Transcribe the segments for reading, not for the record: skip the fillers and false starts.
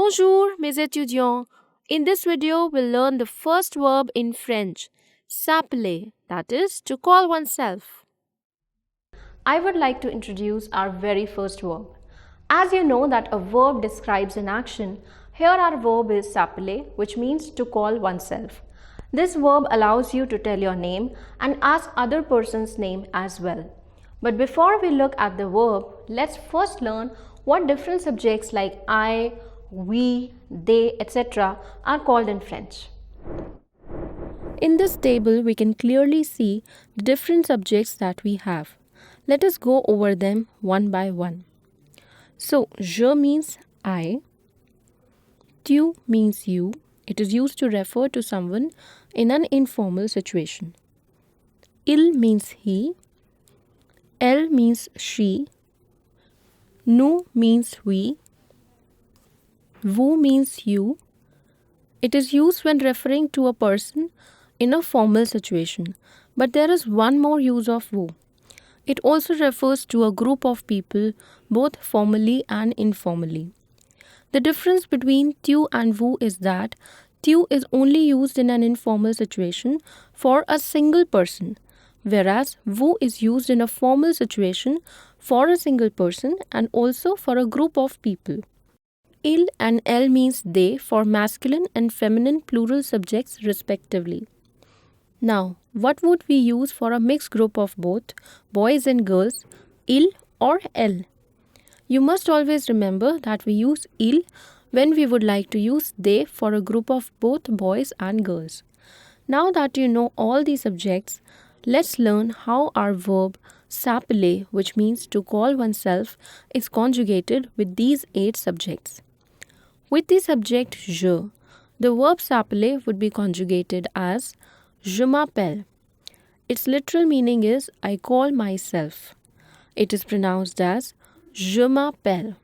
Bonjour, mes étudiants. In this video, we'll learn the first verb in French, s'appeler, that is, to call oneself. I would like to introduce our very first verb. As you know that a verb describes an action, here our verb is s'appeler, which means to call oneself. This verb allows you to tell your name and ask other person's name as well. But before we look at the verb, let's first learn what different subjects like I, we, they, etc. are called in French. In this table, we can clearly see the different subjects that we have. Let us go over them one by one. So, je means I, tu means you. It is used to refer to someone in an informal situation. Il means he, elle means she, nous means we, vous means you. It is used when referring to a person in a formal situation. But there is one more use of vous. It also refers to a group of people both formally and informally. The difference between tu and vous is that tu is only used in an informal situation for a single person, whereas vous is used in a formal situation for a single person and also for a group of people. Il and elle means they for masculine and feminine plural subjects respectively. Now, what would we use for a mixed group of both boys and girls, il or elle? You must always remember that we use il when we would like to use they for a group of both boys and girls. Now that you know all these subjects, let's learn how our verb s'appeler, which means to call oneself, is conjugated with these 8 subjects. With the subject je, the verb s'appeler would be conjugated as je m'appelle. Its literal meaning is I call myself. It is pronounced as je m'appelle.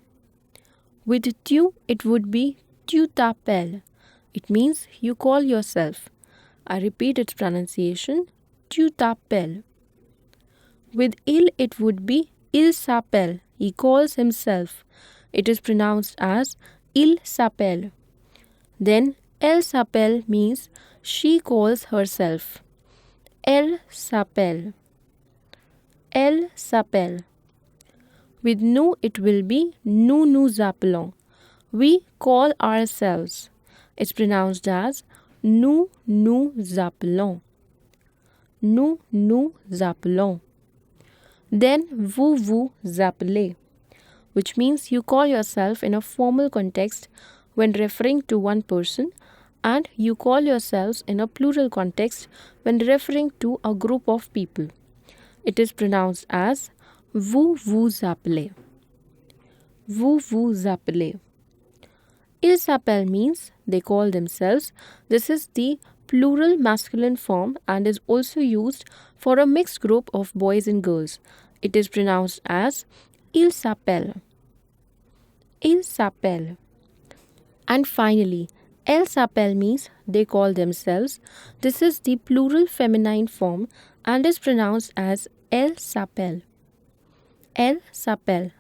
With tu, it would be tu t'appelles. It means you call yourself. I repeat its pronunciation, tu t'appelles. With il, it would be il s'appelle. He calls himself. It is pronounced as il s'appelle. Then elle s'appelle means she calls herself. Elle s'appelle. Elle s'appelle. With nous, it will be nous nous appelons. We call ourselves. It's pronounced as nous nous appelons. Nous nous appelons. Then vous vous appelez, which means you call yourself in a formal context when referring to one person, and you call yourselves in a plural context when referring to a group of people. It is pronounced as vous vous appelez. Vous vous appelez. Ils s'appellent means they call themselves. This is the plural masculine form and is also used for a mixed group of boys and girls. It is pronounced as ils s'appellent. Ils s'appellent. And finally, elle s'appelle means they call themselves. This is the plural feminine form and is pronounced as elle s'appelle. Elle s'appelle.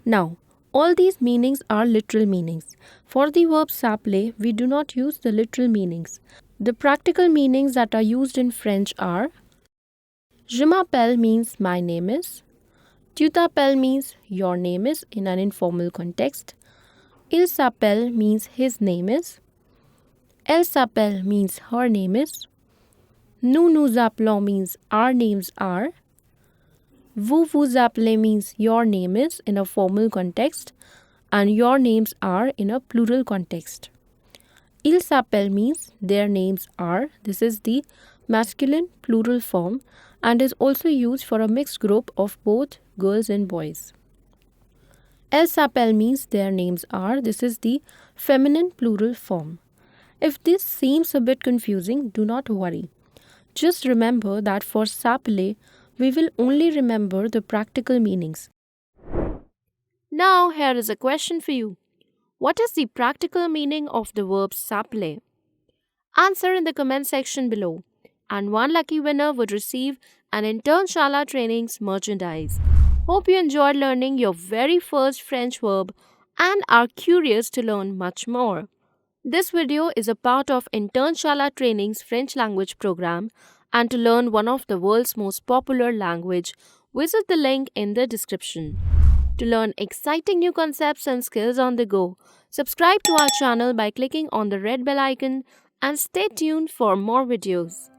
Now, all these meanings are literal meanings. For the verb s'appeler, we do not use the literal meanings. The practical meanings that are used in French are je m'appelle means my name is. Tu t'appelles means your name is in an informal context. Il s'appelle means his name is. Elle s'appelle means her name is. Nous nous appelons means our names are. Vous vous appelez means your name is in a formal context and your names are in a plural context. Ils s'appellent means their names are. This is the masculine plural form and is also used for a mixed group of both girls and boys. Elle s'appelle means their names are. This is the feminine plural form. If this seems a bit confusing, do not worry. Just remember that for s'appeler, we will only remember the practical meanings. Now, here is a question for you. What is the practical meaning of the verb s'appeler? Answer in the comment section below, and one lucky winner would receive an Internshala trainings merchandise. Hope you enjoyed learning your very first French verb and are curious to learn much more. This video is a part of Internshala Training's French language program, and to learn one of the world's most popular language, visit the link in the description. To learn exciting new concepts and skills on the go, subscribe to our channel by clicking on the red bell icon and stay tuned for more videos.